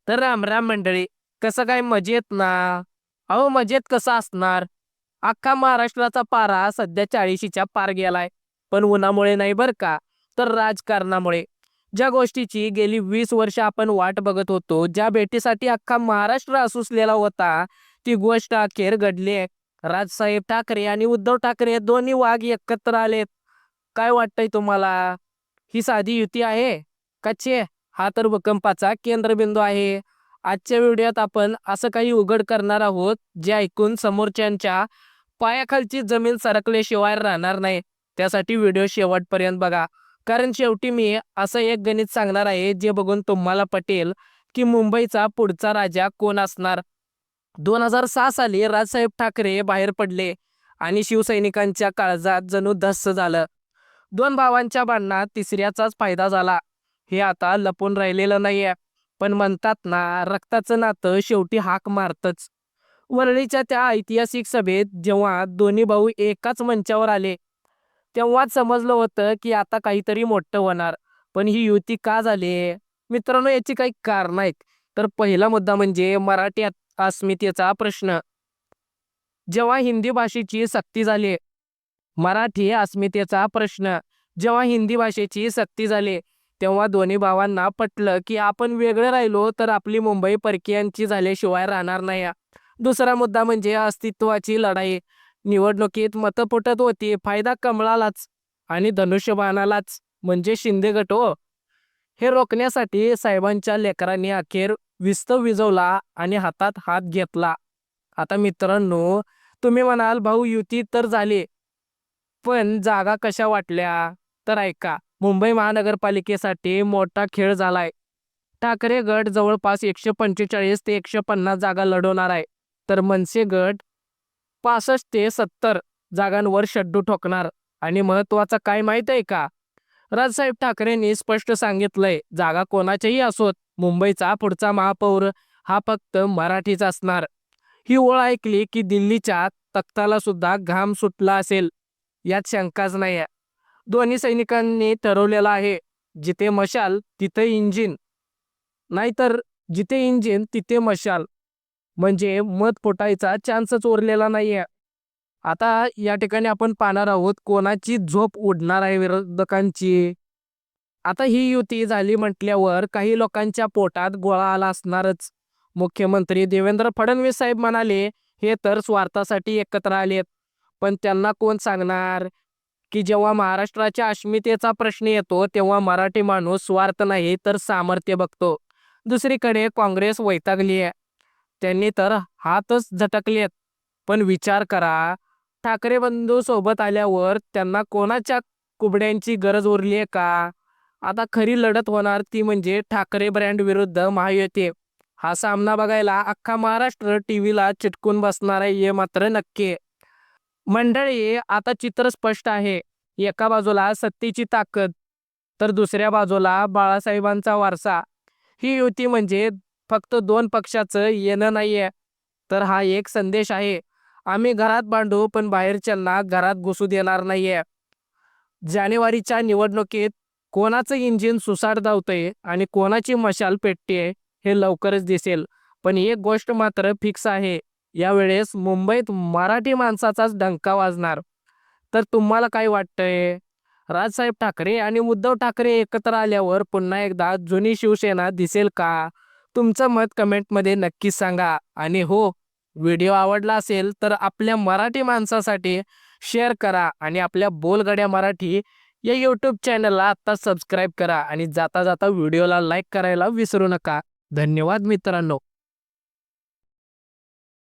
तर राम राम मंडळी. कसं काय मजेत ना? अहो मजेत कसं असणार? अख्खा महाराष्ट्राचा पारा सध्या 40च्या पार गेलाय. पण उन्हामुळे नाही बरं का, तर राजकारणामुळे. ज्या गोष्टीची गेली 20 वर्ष आपण वाट बघत होतो, ज्या भेटीसाठी अख्खा महाराष्ट्र असुसलेला होता, ती गोष्ट अखेर घडली. राजसाहेब ठाकरे आणि उद्धव ठाकरे दोन्ही वाघ एकत्र आलेत. काय वाटतंय तुम्हाला? ही साधी युती आहे का छे? हा तर भूकंपाचा केंद्रबिंदू आहे. आजच्या व्हिडिओत आपण असं काही उघड करणार आहोत जे ऐकून समोरच्यांच्या पायाखालची जमीन सरकल्याशिवाय राहणार नाही. त्यासाठी व्हिडिओ शेवटपर्यंत बघा. कारण शेवटी मी असं एक गणित सांगणार आहे जे बघून तुम्हाला पटेल की मुंबईचा पुढचा राजा कोण असणार. 2006 साली राजसाहेब ठाकरे बाहेर पडले आणि शिवसैनिकांच्या काळजात जणू धस्स झालं. दोन भावांच्या भांडणात तिसऱ्याचाच फायदा झाला. हे आता लपून राहिलेलं नाहीये. पण म्हणतात ना, रक्ताचं नातं शेवटी हाक मारतच. वरळीच्या त्या ऐतिहासिक सभेत जेव्हा दोन्ही भाऊ एकाच मंचावर आले, तेव्हाच समजलं होतं की आता काहीतरी मोठं होणार. पण ही युती का झाली? मित्रांनो, याची काही कारण आहेत. तर पहिला मुद्दा म्हणजे मराठी अस्मितेचा प्रश्न. जेव्हा हिंदी भाषेची सक्ती झाली, मराठी अस्मितेचा प्रश्न जेव्हा हिंदी भाषेची सक्ती झाली, तेव्हा दोन्ही भावांना पटलं की आपण वेगळे राहिलो तर आपली मुंबई परकीयांची झाल्याशिवाय राहणार नाही. दुसरा मुद्दा म्हणजे अस्तित्वाची लढाई. निवडणुकीत मतं फुटत होती, फायदा कमळालाच आणि धनुष्यबाणालाच, म्हणजे शिंदे गट हो. हे रोखण्यासाठी साहेबांच्या लेकरांनी अखेर विस्तव विझवला आणि हातात हात घेतला. आता मित्रांनो, तुम्ही म्हणाल भाऊ युती तर झाली, पण जागा कशा वाटल्या? तर ऐका. मुंबई महानगरपालिकेसाठी मोठा खेळ झालाय. ठाकरे गट जवळपास 145 ते 150 जागा लढवणार आहे. तर मनसे गट 65 ते 70 जागांवर शड्डू ठोकणार. आणि महत्वाचं काय माहित आहे का? राजसाहेब ठाकरेंनी स्पष्ट सांगितलंय, जागा कोणाच्याही असोत, मुंबईचा पुढचा महापौर हा फक्त मराठीच असणार. ही ओळ ऐकली की दिल्लीच्या तख्ताला सुद्धा घाम सुटला असेल, यात शंकाच नाही. दोन्ही सैनिकांनी ठरवलेलं आहे, जिथे मशाल तिथे इंजिन, नाहीतर जिथे इंजिन तिथे मशाल. म्हणजे मत फुटायचा चान्सच उरलेला नाहीये. आता या ठिकाणी आपण पाहणार आहोत कोणाची झोप उडणार आहे विरोधकांची. आता ही युती झाली म्हटल्यावर काही लोकांच्या पोटात गोळा आला असणारच. मुख्यमंत्री देवेंद्र फडणवीस साहेब म्हणाले, हे तर स्वार्थासाठी एकत्र आलेत. पण त्यांना कोण सांगणार की जेव्हा महाराष्ट्राच्या अस्मितेचा प्रश्न येतो तेव्हा मराठी माणूस स्वार्थ नाही तर सामर्थ्य बघतो. दुसरीकडे काँग्रेस वैतागली आहे. त्यांनी तर हातच झटकलेत. पण विचार करा, ठाकरे बंधू सोबत आल्यावर त्यांना कोणाच्या कुबड्यांची गरज उरली आहे का? आता खरी लढत होणार ती म्हणजे ठाकरे ब्रँड विरुद्ध महायुती. हा सामना बघायला अख्खा महाराष्ट्र टीव्हीला चिटकून बसणार आहे, हे मात्र नक्की आहे. मंडळी, आता चित्र स्पष्ट आहे. एका बाजूला सत्तेची ताकद, तर दुसऱ्या बाजूला बाळासाहेबांचा वारसा. ही युती म्हणजे फक्त दोन पक्षाचं येणं नाहीये, तर हा एक संदेश आहे. आम्ही घरात भांडू पण बाहेरच्यांना घरात घुसू देणार नाहीये. जानेवारीच्या निवडणुकीत कोणाचं इंजिन सुसाट धावतंय आणि कोणाची मशाल पेटते हे लवकरच दिसेल. पण एक गोष्ट मात्र फिक्स आहे, यावेळेस मुंबईत मराठी माणसाचाच डंका वाजणार. तर तुम्हाला काय वाटतंय? राजसाहेब ठाकरे आणि उद्धव ठाकरे एकत्र आल्यावर पुन्हा एकदा जुनी शिवसेना दिसेल का? तुमचं मत कमेंटमध्ये नक्कीच सांगा. आणि हो, व्हिडिओ आवडला असेल तर आपल्या मराठी माणसासाठी शेअर करा आणि आपल्या बोलगड्या मराठी या यूट्यूब चॅनलला आत्ता सबस्क्राईब करा आणि जाता जाता व्हिडिओला लाईक करायला विसरू नका. धन्यवाद मित्रांनो.